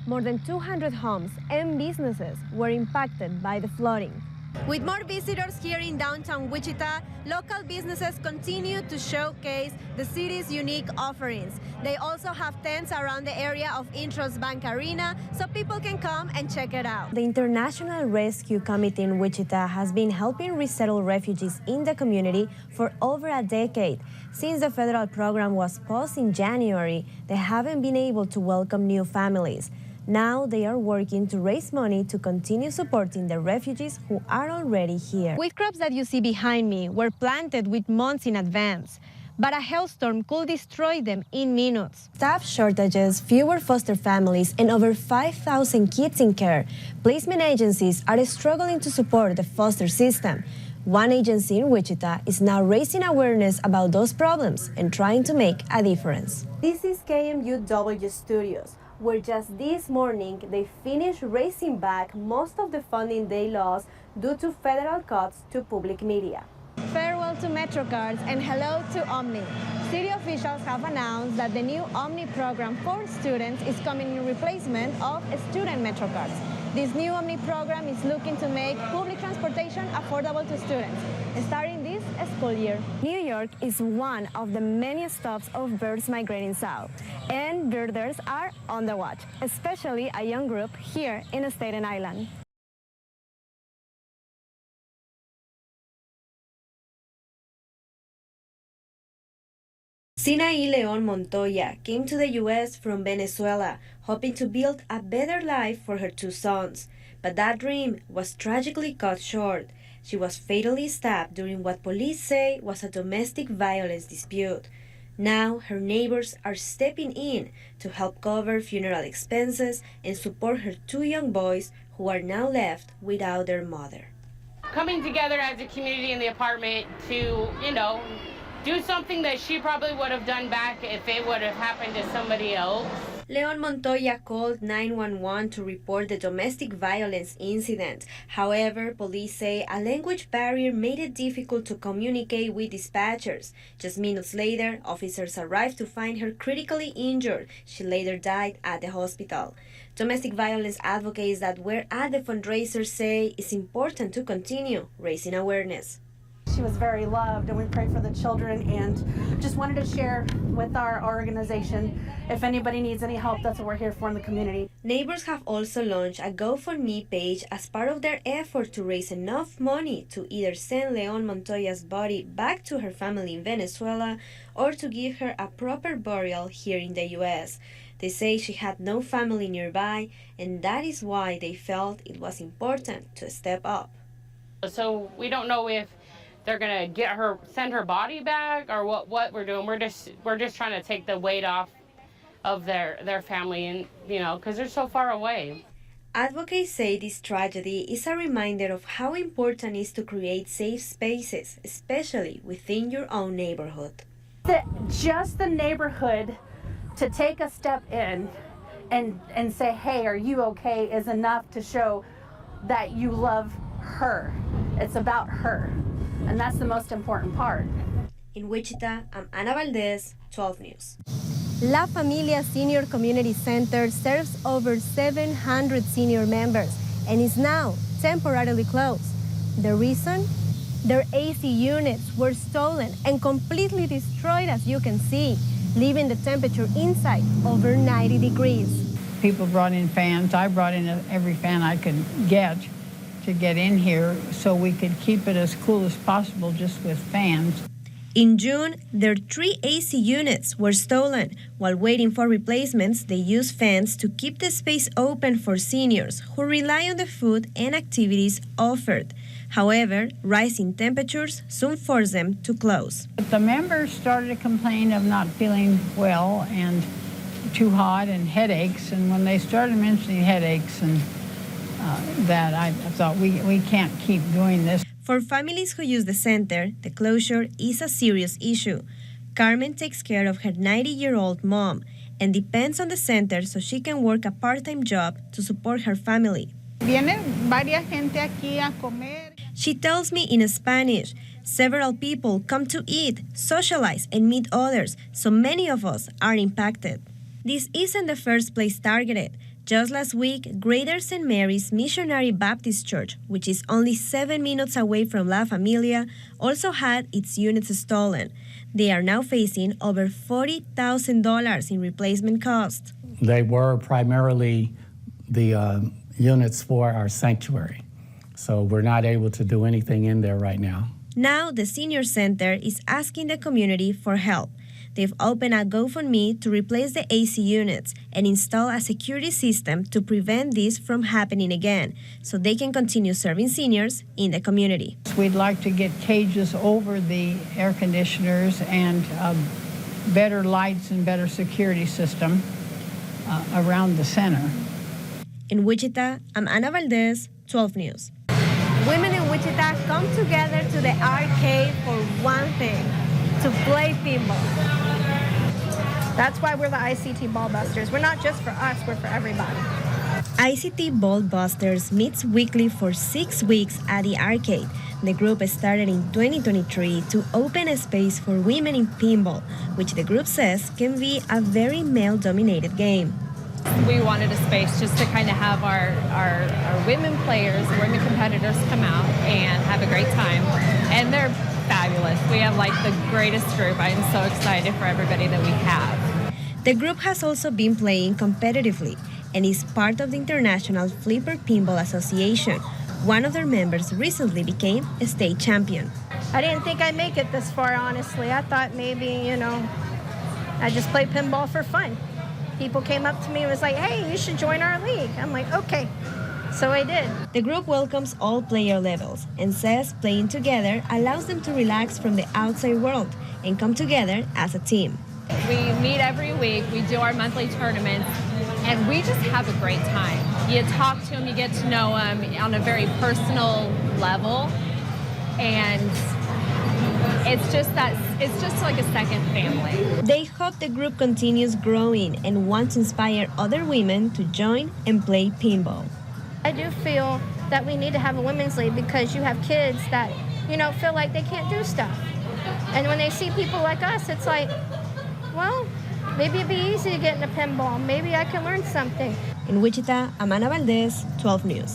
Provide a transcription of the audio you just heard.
More than 200 homes and businesses were impacted by the flooding. With more visitors here in downtown Wichita, local businesses continue to showcase the city's unique offerings. They also have tents around the area of Intros Bank Arena so people can come and check it out. The International Rescue Committee in Wichita has been helping resettle refugees in the community for over a decade. Since the federal program was paused in January, they haven't been able to welcome new families. Now they are working to raise money to continue supporting the refugees who are already here. Wheat crops that you see behind me were planted with months in advance, but a hailstorm could destroy them in minutes. Staff shortages, fewer foster families, and over 5,000 kids in care. Placement agencies are struggling to support the foster system. One agency in Wichita is now raising awareness about those problems and trying to make a difference. This is KWCH Studios, where just this morning they finished raising back most of the funding they lost due to federal cuts to public media. Farewell to MetroCards and hello to Omni. City officials have announced that the new Omni program for students is coming in replacement of student MetroCards. This new Omni program is looking to make public transportation affordable to students, starting this school year. New York is one of the many stops of birds migrating south, and birders are on the watch, especially a young group here in Staten Island. Sinaí León Montoya came to the U.S. from Venezuela, hoping to build a better life for her two sons. But that dream was tragically cut short. She was fatally stabbed during what police say was a domestic violence dispute. Now her neighbors are stepping in to help cover funeral expenses and support her two young boys who are now left without their mother. Coming together as a community in the apartment to, do something that she probably would have done back if it would have happened to somebody else. León Montoya called 911 to report the domestic violence incident. However, police say a language barrier made it difficult to communicate with dispatchers. Just minutes later, officers arrived to find her critically injured. She later died at the hospital. Domestic violence advocates that were at the fundraiser say it's important to continue raising awareness. She was very loved, and we prayed for the children, and just wanted to share with our organization. If anybody needs any help, that's what we're here for in the community. Neighbors have also launched a GoFundMe page as part of their effort to raise enough money to either send León Montoya's body back to her family in Venezuela or to give her a proper burial here in the U.S. They say she had no family nearby, and that is why they felt it was important to step up. So we don't know if they're gonna send her body back, or what we're doing. We're just trying to take the weight off of their family, and because they're so far away. Advocates say this tragedy is a reminder of how important it is to create safe spaces, especially within your own neighborhood. Just the neighborhood to take a step in and say, hey, are you okay, is enough to show that you love her. It's about her. And that's the most important part. In Wichita, I'm Ana Valdez, 12 News. La Familia Senior Community Center serves over 700 senior members and is now temporarily closed. The reason? Their AC units were stolen and completely destroyed, as you can see, leaving the temperature inside over 90 degrees. People brought in fans. I brought in every fan I could get to get in here so we could keep it as cool as possible just with fans. In June, their 3 AC units were stolen. While waiting for replacements, they used fans to keep the space open for seniors who rely on the food and activities offered. However, rising temperatures soon forced them to close. But the members started to complain of not feeling well and too hot and headaches, and when they started mentioning headaches and that, I thought we can't keep doing this. For families who use the center, the closure is a serious issue. Carmen takes care of her 90-year-old mom and depends on the center so she can work a part-time job to support her family. Viene varias gente aquí a comer. She tells me in Spanish, several people come to eat, socialize, and meet others, so many of us are impacted. This isn't the first place targeted. Just last week, Greater St. Mary's Missionary Baptist Church, which is only 7 minutes away from La Familia, also had its units stolen. They are now facing over $40,000 in replacement costs. They were primarily the units for our sanctuary, so we're not able to do anything in there right now. Now, the Senior Center is asking the community for help. They've opened a GoFundMe to replace the AC units and install a security system to prevent this from happening again, so they can continue serving seniors in the community. We'd like to get cages over the air conditioners and better lights and better security system around the center. In Wichita, I'm Ana Valdez, 12 News. Women in Wichita come together to the arcade for one thing, to play pinball. That's why we're the ICT Ball Busters. We're not just for us, we're for everybody. ICT Ball Busters meets weekly for 6 weeks at the arcade. The group started in 2023 to open a space for women in pinball, which the group says can be a very male-dominated game. We wanted a space just to kind of have our women players, women competitors come out and have a great time. And they're fabulous. We have like the greatest group. I'm so excited for everybody that we have. The group has also been playing competitively and is part of the International Flipper Pinball Association. One of their members recently became a state champion. I didn't think I'd make it this far, honestly. I thought maybe, I just play pinball for fun. People came up to me and was like, hey, you should join our league. I'm like, okay. So I did. The group welcomes all player levels and says playing together allows them to relax from the outside world and come together as a team. We meet every week, we do our monthly tournaments, and we just have a great time. You talk to them, you get to know them on a very personal level, and it's just like a second family. They hope the group continues growing and want to inspire other women to join and play pinball. I do feel that we need to have a women's league because you have kids that, feel like they can't do stuff. And when they see people like us, it's like, well, maybe it'd be easy to get into pinball. Maybe I can learn something. In Wichita, I'm Ana Valdez, 12 News.